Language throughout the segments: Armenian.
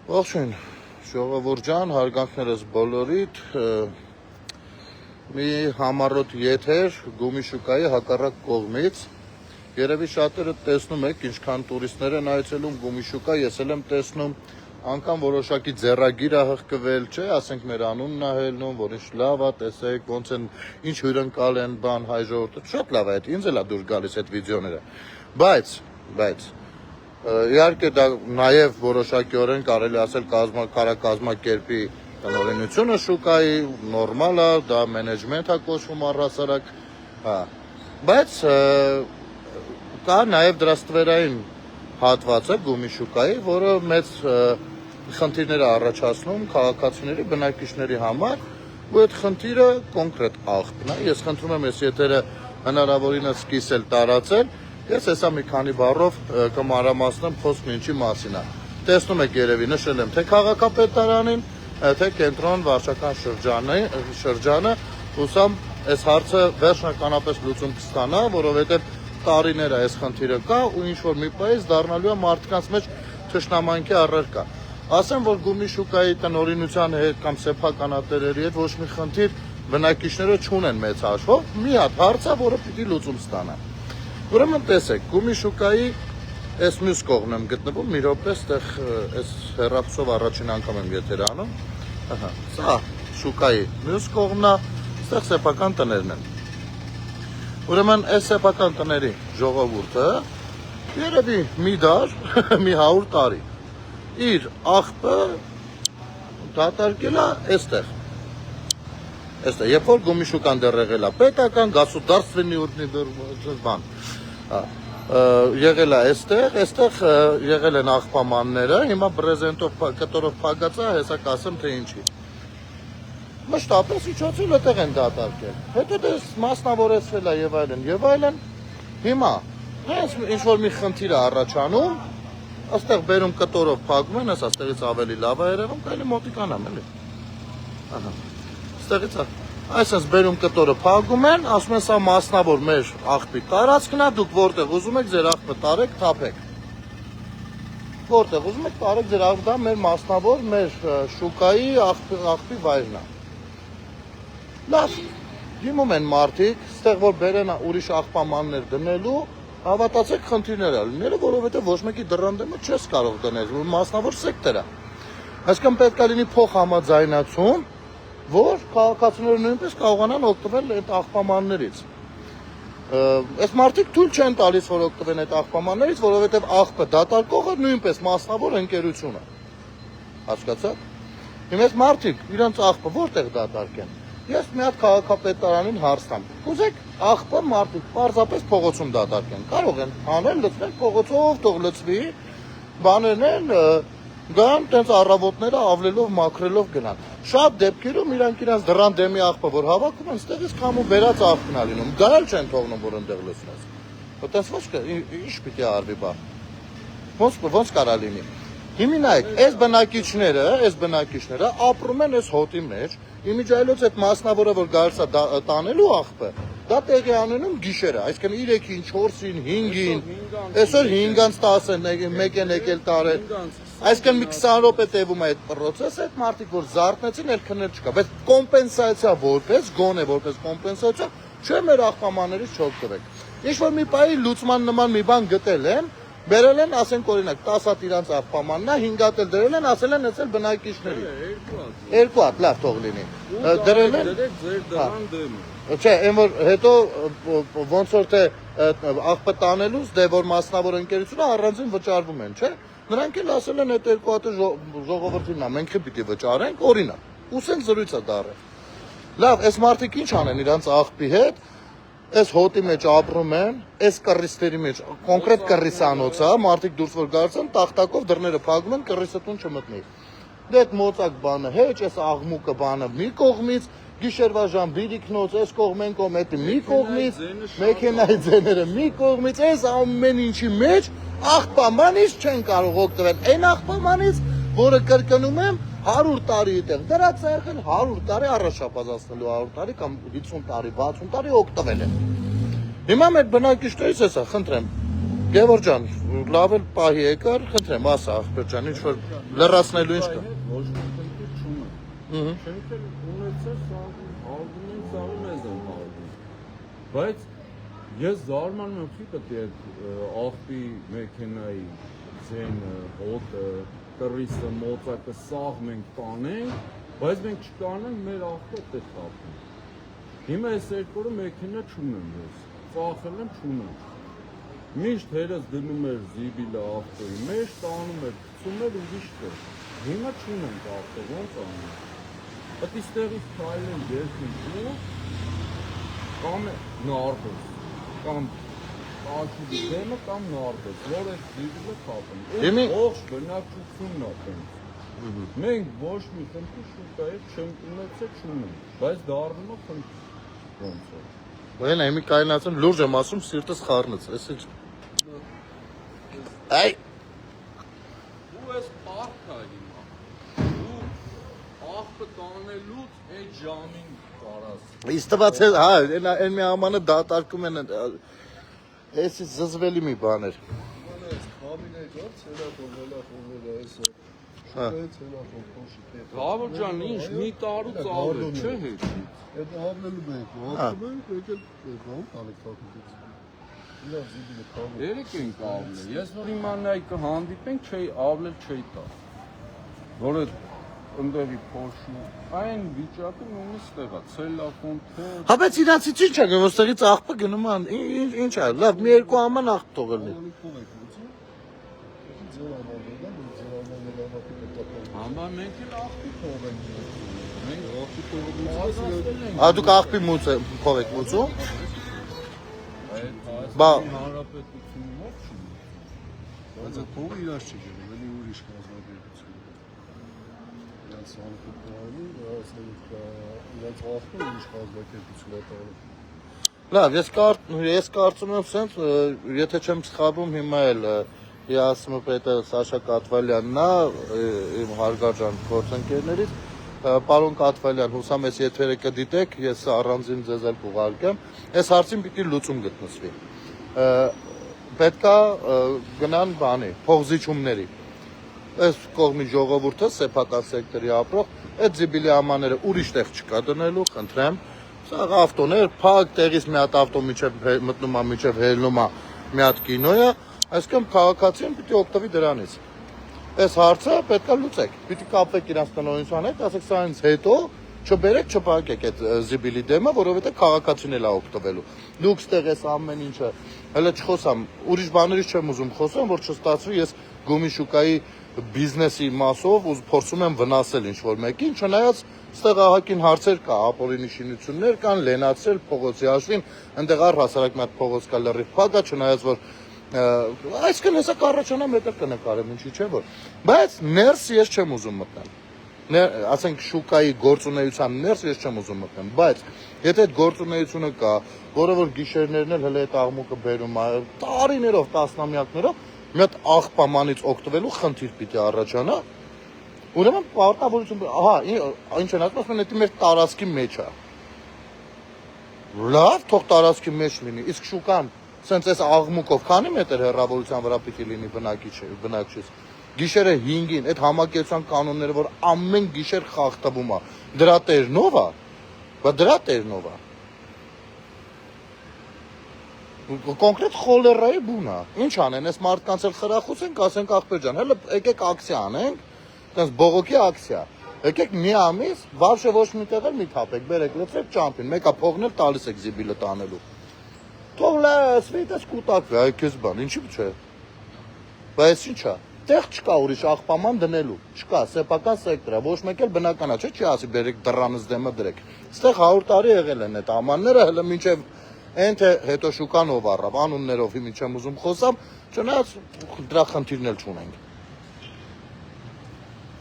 Ողջույն, ժողովուրդ ջան, հարգանքներս բոլորիդ, մի համառոտ եթեր Գումի շուկայի հակառակ կողմից, երևի շատերը տեսնում եք, ինչքան տուրիստներ են այցելում Գումի շուկա, ես էլ եմ տեսնում, անգամ որոշակի ձեռագիր ա հղկվել, չէ, ասենք մեր անունն ա հելնում, որ ինչ լավ ա, տեսեք, ոնց են, ինչ հյուրընկալ են, բան, հայ ժողովուրդը, շատ լավ ա, ինձ էլ ա դուր գալիս այդ վիդեոները, բայց իհարկե դա նաև որոշակիորեն կարելի ասել կազմակերպի տնօրինությունը շուկայի, նորմալ է, դա մենեջմենտ է կոչվում առհասարակ, բայց կա նաև դրա ստվերային հատվածը Գումի շուկայի, որը մեծ խնդիրներ է առաջացնում քաղաքացիների, բնակիչների համար, ու այդ խնդիրը կոնկրետ աղբն է, ես խնդրում եմ այս եթերը հնարավորինս սկսել տարածել. Ես հեսա մի քանի բառով կմանրամասնեմ խոսքն ինչի մասին է։ Տեսնում եք երևի նշել եմ թե քաղաքապետարանին, թե կենտրոն վարչական շրջանը, հուսամ այս հարցը վերջնականապես լուծում կստանա, որովհետև տարիներ է այս խնդիրը կա ու ինչ որ մի պահից դառնալու է մարդկանց մեջ թշնամանքի առարկա։ Ասեմ, որ Գումի շուկայի տնօրինության հետ կամ սեփականատերերի հետ ոչ մի խնդիր բնակիչները չունեն մեծ հաշվով, մի հատ հարց է, որը պիտի լուծում ստանա։ Ուրեմն տեսեք, Գումի շուկայի այս մյուս կողմն եմ գտնվում, մի րոպե, այստեղ այս հեռախոսով առաջին անգամ եմ եթեր անում, սա շուկայի մյուս կողմն է, այստեղ սեփական տներն են։ Ուրեմն այս սեփական տների ժողովուրդը երևի մի դար, մի 100 տարի իր աղբը դատարկել է այստեղ։ Այստեղ, երբ որ Գումի շուկան դեռ եղել է պետական, գասուդարստվենի բան, եղել է այստեղ եղել են աղբամանները, հիմա բրեզենտով, կտորով փակած է, հեսա կասեմ թե ինչի։ Մշտապես իջոցել այդտեղ են դատարկել, հետո դες մասնավորեցվել է եւ այլն, հիմա հենց ինչ-որ մի խնդիր է առաջանում, այստեղ բերում կտորով փակում են, հեսա այստեղից ավելի լավ է երևում, կարելի մոտիկանամ էլի։ Այստեղից է։ Այսպես բերում կտորը փակում են, ասում են սա մասնավոր մեր աղբի տարածքն է, դուք որտեղ ուզում եք ձեր աղբը տարեք, թափեք։ Որտեղ ուզում եք տարեք ձեր աղբը, դա մեր մասնավոր, մեր շուկայի աղբի վայրն է։ Լավ, դիմում են մարդիկ, ստեղ որ բերեն ուրիշ աղբամաններ դնելու, հավատացեք խնդիրներ է լինելու, որովհետև ոչ մեկի դռան դեմը չես կարող դնել, մասնավոր սեկտոր է։ Այսինքն պետք է լինի փոխհամաձայնություն, որ քաղաքացիները նույնպես կարողանան օգտվել այդ աղբամաններից։ Այս մարդիկ թույլ չեն տալիս, որ օգտվեն այդ աղբամաններից, որովհետև աղբը դատարկողը նույնպես մասնավոր ընկերություն է։ Հասկացաք։ Հիմա այս մարդիկ իրենց աղբը որտեղ դատարկեն։ Ես մի հատ քաղաքապետարանին հարց տամ։ Ուզեք աղբը մարդիկ պարզապես փողոցում դատարկեն։ Կարող են անել, լցնել փողոցով, թող լցվի, բաներն են գան տենց առավոտները ավլելով, մաքրելով գնան։ Շատ դեպքերում իրանք իրենց դռան դեմի աղբը, որ հավաքում են, ստեղից քամու բերած աղբն է լինում, դա էլ չեն թողնում, որ ընդեղ լցնես։ Այդպես ոչ կա, ինչ պիտի արվի բան։ Ոնց կարա լինի։ Հիմա նայեք, այս բնակիչները ապրում են այս հոտի մեջ, իմիջայլոց այդ մասնավորը, որ գալիս է տանելու աղբը, դա տեղի անենում գիշերը, այսինքն 3-ին, 4-ին, 5-ին, այսօր 5-ից 10-ին մեկ են եկել տարել։ Այսինքն մի 20 րոպե տևում է այդ պրոցեսը, այդ մարդիկ որ զարթնեցին, էլ քնել չկա, բայց կոմպենսացիա որպես, գոնե որպես կոմպենսացիա, չէ մեր աղբամաններից չօգտվեք։ Ինչ որ մի պահի լուծման նման մի բան գտել են, բերել են, ասենք օրինակ 10 հատ իրանց աղբամանն է, 5 հատ էլ դրել են, ասել են էսել բնակիչների։ 2 հատ, լավ թող լինի։ Դրել են ձեր դրան դեմը։ Չէ, այն որ հետո ոնց որ թե աղբը տանելուց դե որ մասնավոր ընկերությունը առանձին վճարվում են, չէ։ Նրանք էլ ասել են այդ 2 հատը ժողովրդին է, մենք պիտի վճարենք, օրինակ, ուսենք զրույցը դառը։ Լավ, այս մարդիկ ինչ անեն իրանց աղբի հետ, այս հոտի մեջ ապրում են, այս կռիսների մեջ, կոնկրետ կռիսանոց է, մարդիկ դուրս որ գալիս են, տախտակով դռները փակում են, կռիսը տուն չմտնի։ Դե այդ մոծակ բանը, հեչ այս աղմուկը բանը մի կողմից, գիշերվա ժամ բիրիքնոց, այս կողմեն կողմ, այդ մի կողմից, մեքենայի ձեները մի կողմից, այս ամեն ինչի մեջ աղբամանից չեն կարող օգտվել, այն աղբամանից, որը կրկնում եմ 100 տարի այդտեղ դրած է եղել, 100 տարի առաջապատասխանելու 100 տարի կամ 50 տարի, 60 տարի օգտվել են։ Հիմա մեր բնակիչներից էսա, խնդրեմ, Գևոր ջան, լավ էլ պահի եկար, խնդրեմ, ասա աղբեր ջան, ինչ որ լրացնելու ինչ կա։ Ոչ մի խնդիր չունեմ։ Չենք էլ ունեցել ալբում ենք սաղը մեզ են ալբում։ Բայց ես զարմանում եմ խիպը այդ աղբի մեքենայի ձենը, հոտը, կռիսը, մոծակը սաղ մենք տանենք, բայց մենք չկանենք մեր աղբը տեղ ապրում։ Հիմա այս երկորը մեքենա չունեմ ես, ծախել եմ չունեմ։ Միշտ հերս դնում էր զիբիլը աղբերի մեջ, տանում էր, գցում էր ուրիշ տեղ։ Հիմա չունենք աղբը, ոնց անում։ Այդ իստեղից քայլեն երկու կամ նարդոց, կամ աղբի դեմը կամ նարդոց, որ այդ զիբիլը կապեն։ Ողջ բնակչությունն է տենց։ Մենք ոչ մի խնդիր շուկայից չենք ունեցել, չունենք, բայց դառնում է խնդիր։ Ոնց է։ Բան այմի կայնացում լուրջ եմ ասում, սիրտս խառնեց, էս ինչ։ Այ Ու ես պարքա հիմա։ Ու աղբը տանելուց այդ ժամին կարաս։ Իստված է, հա, այն մի ամանը դատարկում են, էսի զզվելի մի բան էր։ Գավոր ջան, ինչ մի տարուց ավել, չէ՞ հետ։ Այդ ավնելու մենք, ողջում ենք, եկել բան տանեք թաքուտից։ Իրավ զիբիլը կամը։ Երեք ենք ավնել, ես որ իմանայի կհանդիպենք, ավնել չէի տա։ Որ այդ ընդեղի փոշու, այն վիճակը նույնիսկ տեղա, ցելլակոն թե։ Հա բայց իրանցից ինչ է, ոստեղից աղբը գնում է, ինչ է, լավ, մի երկու աման աղբ թողել է։ Համա մենք էլ աղբի թողենք։ Մենք աղբի թողենք։ Ա դուք աղբի մուծ փող եք մուծում։ Բա Հանրապետությունի մոտ չի։ Բայց այդ փողը իրար չի գնում, էլի ուրիշ կազմակերպություն։ Իրանց հանրապետարանի, իրանց աղբը ուրիշ կազմակերպություն է տանում։ լավ, ես կարծում եմ սենց, եթե չեմ սխալվում, հիմա էլ ԵԱՍՄ պետը Սաշա Կատվալյանն է, իմ հարգարժան գործընկերներից, պարոն Կատվալյան, հուսամ ես եթերը կդիտեք, ես առանձին ձեզ էլ կուղարկեմ, այս հարցին պիտի լուծում գտնվի։ Պետք է գնան բանի, փողզիչումների։ Այս կողմի ժողովուրդը, սեփական սեկտորի ապրող, այդ զիբիլի ամաները ուրիշ տեղ չկա դնելու, խնդրեմ։ Սա ավտոներ, փակ տեղից մի հատ ավտո միջև մտնում է, միջև հելնում է, մի հատ կինո է, այսինքն քաղաքացին պիտի օգտվի դրանից։ Այս հարցը պետք է լուծեք։ Պիտի կապեք իրանց տնօրինության հետ, ասեք սա ինձ հետո չբերեք, չփակեք այդ զիբիլի դեմը, որովհետեւ քաղաքացին էլ է օգտվելու։ Դուք ստեղ այս ամեն ինչը, հələ չխոսամ, ուրիշ բաներից չեմ ուզում խոսեմ, որ չստացվի ես գումի շուկայի բիզնեսի մասով ու փորձում եմ վնասել ինչ-որ մեկին, չնայած ստեղ ահագին հարցեր կա, ապօրինի շինություններ կան, լենացրել փողոցի հաշվին, այնտեղ առհասարակ մի հատ փողոց կա լրիվ փակ է, չնայած որ այսքան հեսա կառաջանա մեկը կնկարեմ, ինչի՞ չէ որ, բայց ներս ես չեմ ուզում մտնել, ասենք շուկայի գործունեության ներս ես չեմ ուզում մտնել, բայց եթե այդ գործունեությունը կա, որը որ գիշերներն էլ հələ այդ աղմուկը բերում է, տարիներով, տասնամյակներով, մի հատ աղբամանից օգտվելու խնդիր պիտի առաջանա, ուրեմն պարտավորություն, ահա, ինչ են ասում, ասում են, դա մեր տարածքի մեջ է, լավ, թող տարածքի մեջ լինի, իսկ շուկան սենց այս աղմուկով քանի մետր հեռավորության վրա պիտի լինի բնակչից։ Գիշերը 5-ին այդ համակերպության կանոնները, որ ամեն գիշեր խախտվում է, դրա տերնով է, բա դրա տերնով է։ Կոնկրետ խոլերայի բուն է։ Ինչ անեն, այս մարդկանց էլ խրախուսենք, ասենք աղբեր ջան, հələ եկեք ակցիա անենք, այդպես բողոքի ակցիա։ Եկեք մի ամիս, վարշը ոչ մի տեղ էլ մի թափեք, բերեք, լցրեք ճամփին, մեկը փողն էլ տալիս եք զիբիլը տանելու։ Թող լացվի, դες կուտակվի, այ քեզ բան, ինչի՞ չէ։ Բայց ինչ է։ Տեղ չկա ուրիշ աղբաման դնելու, չկա, սեփական սեկտորա, ոչ մեկ էլ բնական է, չէ՞ չի ասի բերեք դրանից դեմը դրեք։ Այստեղ 100 տարի եղել են այդ ամանները, հələ մինչև այն թե հետո շուկան ով առավ, անուններով հիմի չեմ ուզում խոսամ, չնայած դրա խնդիրն էլ չունենք։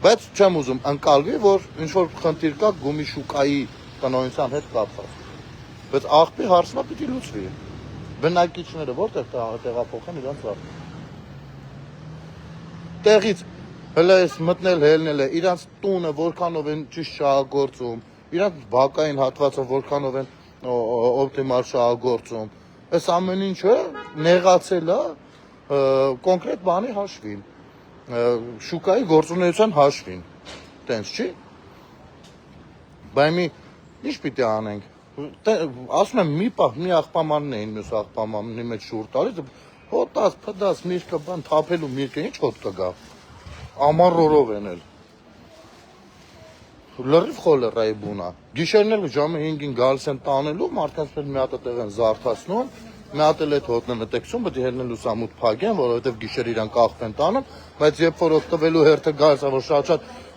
Բայց չեմ ուզում ընկալվի, որ ինչ որ խնդիր կա գումի շուկայի տնօրինության հետ կապված։ Բայց աղբի հարցը պիտի լուծվի։ Բնակիչները որտեղ տեղափոխեն իրանց աղբը։ Տեղից հələ էս մտնել հելնել է, իրանց տունը որքանով են ճիշտ շահագործում, իրանց բակային հատվածը որքանով են օպտիմալ շահագործում։ Այս ամեն ինչը նեղացել է կոնկրետ բանի հաշվին, շուկայի գործունեության հաշվին, տենց չի, բայ մի ինչ պիտի անենք, ասում եմ մի պահ մի աղբամանն էին մյուս աղբամանի մեջ շուր տալիս, հոտած, պդած, միրկը բան թափելու միրկը ինչ հոտ կգա, ամար ռորով են էլ, լրիվ խոլերայի բունա, գիշերն էլ ժամը 5-ին գալիս են տանելու, մարդկանց մեր մի հատը տեղ են զարթացնում, մի հատ էլ այդ հոտնը նտեքսում, պետք է հելնեն լուսամուտ փակեն, որովհետև գիշեր իրան կախտ են տանում, բայց երբ որ օգտվելու հերթը գալիս է, որ շատ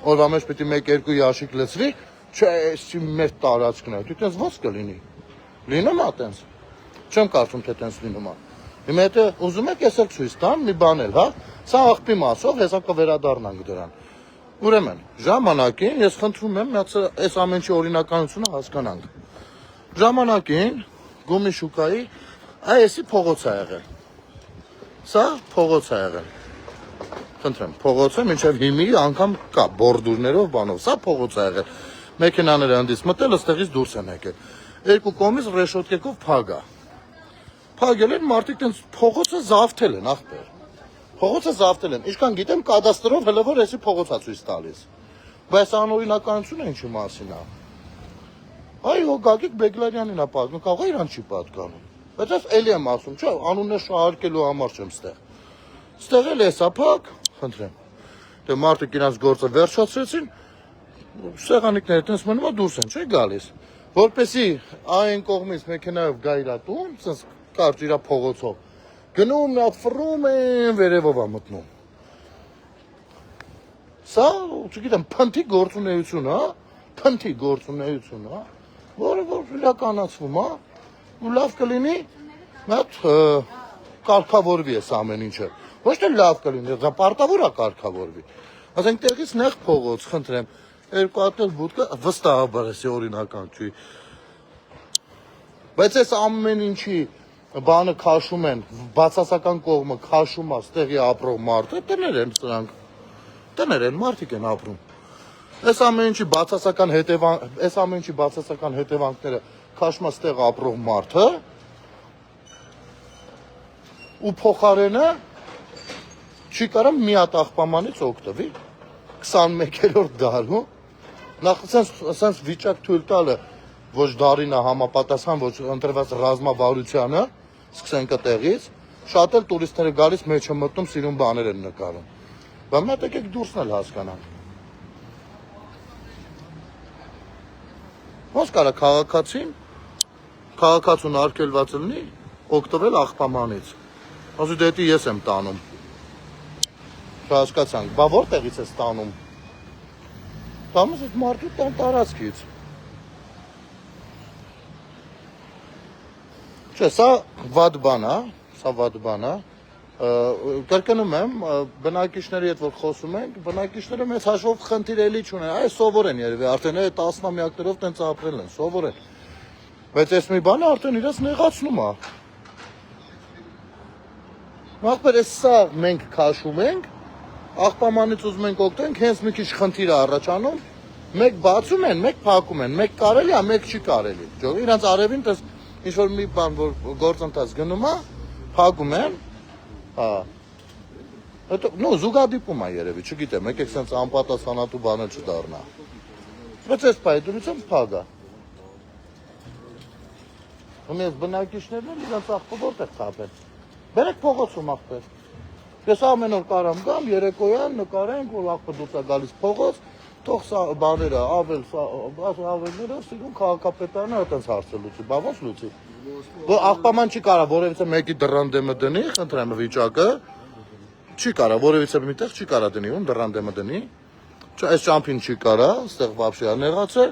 օրվա մեջ պետք է 1-2 ящик լցվի, չէ, էսի մեր տարածքն է, դու տես ո՞նց կլինի։ Լինում է տենց։ Չեմ կարծում թե տենց լինում է։ Հիմա եթե ուզում եք ես էլ ցույց տամ մի բան էլ, հա, սա աղբի մասով հեսա կվերադառնանք դրան։ Ուրեմն, ժամանակին ես խնդրում եմ, այս ամեն ինչի օրինականությունը հասկանանք։ Ժամանակին գումի շուկայի այսի փողոց է եղել։ Սա փողոց է եղել։ Խնդրեմ, փողոցը մինչև հիմի անգամ կա բորդուրներով բանով, սա փողոց է եղել։ Մեքենաները հանդից մտել, ըստեղից դուրս են եկել։ Երկու կողմից ռեշոտկեքով փագ է։ Փագել են մարդիկ տենց փողոցը զավթել են, ախպեր։ Փողոցը զավթել են։ Ինչքան գիտեմ, կադաստրով հələ որ էսի փողոցա ցույց տալիս։ Բայց անօրինականությունը ինչի մասին է։ Այո, Գագիկ Բեգլարյանին է պատկանում, կարող է իրան չի պատկանում։ Բայց ես էլի եմ ասում, չէ, անուններ շահարկելու համար չեմ ստեղ։ Ստեղ էլ էսա փակ, խնդրեմ։ Դե մարդիկ իրանց գործը վերջացրեցին, սեղանիկները տենց մնում է դուրս են, չէ՞ գալիս։ Որպեսի այն կողմից մեքենայով գա իրա տուն, սենց կարճ իրա փողոցով։ Գնում նա ֆռում են վերևով է մտնում։ Սա, չգիտեմ, փնթի գործունեություն, հա, փնթի գործունեություն, հա, որը որ իրականացվում, հա, ու լավ կլինի, մատ կարգավորվի էս ամեն ինչը։ Ոչ թե լավ կլինի, դա պարտավոր է կարգավորվի։ Ասենք տեղից նեղ փողոց, խնդրեմ, երկու հատ էլ բուտկա վստահաբար էսի օրինական չի։ Բայց այս ամեն ինչի բանը քաշում են, բացասական կողմը քաշում է, ստեղի ապրող մարդը, տներ են սրանք։ Տներ են, մարդիկ են ապրում։ Այս ամեն ինչի բացասական հետևանքները քաշում է ստեղ ապրող մարդը ու փոխարենը չի կարա մի հատ աղբամանից օգտվի 21-րդ դարում նախ սենց վիճակ թույլ տալը ոչ դարին է համապատասխան ոչ ընտրված ռազմավարությանը սկսենք այդտեղից շատ էլ տուրիստները գալիս մեջը մտնում սիրուն բաներ են նկարում բայց մա եկեք դուրսն էլ հասկանանք ոնց կարա քաղաքացուն արգելված լինի օգտվել աղբամանից ասու դե դի ես եմ տանում հասկացանք բա որտեղից ես տանում տամս այդ մարդու տան տարածքից Չէ, սա վատ բան է, կրկնում եմ, բնակիչների հետ որ խոսում ենք, բնակիչները մեծ հաշվով խնդիր էլի չունեն, այ սովոր են երևի, արդեն այդ տասնամյակներով տենց ապրել են, սովոր են, բայց այս մի բանը արդեն իրաց նեղացնում է, ախպեր ես սա մենք քաշում ենք, աղբամանից ուզում ենք օգտենք, հենց մի քիչ խնդիր է առաջանում, մեկ բացում են, մեկ փակում են, մեկ կարելի է, մեկ չի կարելի, իրանց արևին տես ինչ-որ մի բան, որ գործընթաց գնում է, փակում են, զուգադիպում է երևի, չգիտեմ, եկեք սենց անպատասխանատու բանը չդառնա, բայց ես պայդրությամբ փակ է, ես բնակիչներն են, իրանց աղբը որտեղ թափեն, բերեք փողոցում աղբեր, ես ամեն օր կարամ գամ, երեկոյան նկարենք, որ աղբը դուրս է գալիս փողոց, թող սա բաները ավելները սիրուն քաղաքապետարանը այդպես հարցը լուծի, բա ոնց լուծի։ Որ աղբաման չի կարա որևիցե մեկի դռան դեմը դնի, խնդրեմ վիճակը, չի կարա, որևիցե միտեղ չի կարա դնի, ում դռան դեմը դնի, այս ճամփին չի կարա, ստեղ վաբշի նեղաց է։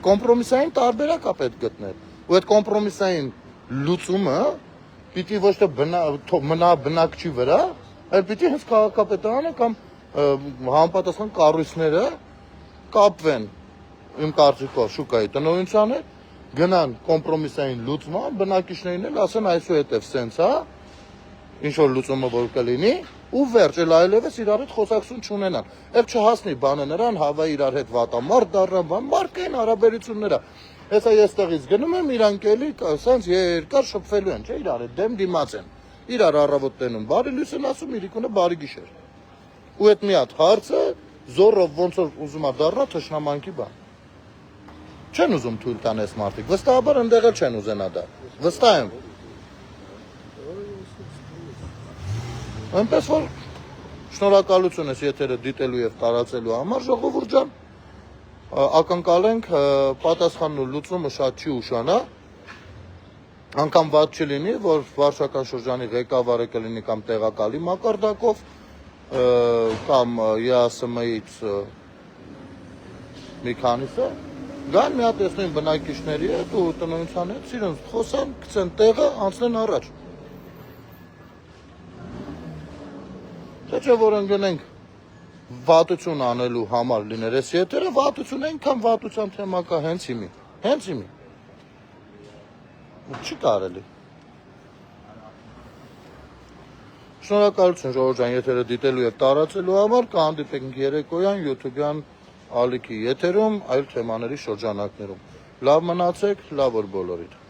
Կոմպրոմիսային տարբերակ է պետք գտնել, ու այդ կոմպրոմիսային լուծումը պիտի ոչ թե մնա բնակչի վրա, այլ պիտի հենց քաղաքապետարանը կամ համապատասխան կառույցները կապվեն իմ կարծիքով շուկայի տնօրինությանը գնան կոմպրոմիսային լուծման բնակիչներին էլ ասեն այսուհետև սենց է ինչ որ լուծումը որ կլինի ու վերջ էլ այլևս իրար հետ խոսակցություն չունենան ել չհասնի բանը նրան հավա իրար հետ վատամարդ դառնան բան մարկային հարաբերությունները Հեսա ես տեղից գնում եմ, իրանք էլի սենց երկար շփվելու են, չէ, իրար դեմ դիմաց են։ Իրար առավոտ տենում, բարի լույս են ասում, իրիկունը բարի գիշեր։ Ու այդ մի հատ հարցը զորով ոնց որ ուզում է դառնա թշնամանքի բան։ Չեն ուզում թույլ տան այս մարդիկ, վստահաբար ընդեղ էլ չեն ուզենա դա։ Վստահ եմ։ Այնպես որ շնորհակալություն ես եթերը դիտելու եւ տարածելու համար, ժողովուրդ ջան։ Ակնկալենք պատասխանն ու լուծումը շատ չի ուշանա։ Անկամ ված չլինի, որ վարչական շրջանի ղեկավարը կլինի կամ տեղակալի մակարդակով կամ ԵԱՍՄ-ից մի քանիսը գան միատեսնույն բնակիչների հետ ու տնօրինության հետ իրենց խոսան, գցեն տեղը, անցնեն առաջ։ Չէ՞ որ ընկնենք վատություն անելու համար լիներ այս եթերը, վատություն այնքան վատության թեմա կա հենց հիմի։ Չի կարելի։ Շնորհակալություն ժողովուրդ ջան, եթերը դիտելու եւ տարածելու համար, կհանդիպենք երեկոյան YouTube-յան ալիքի եթերում, այլ թեմաների շրջանակներում։ Լավ մնացեք, լավ օր բոլորիդ։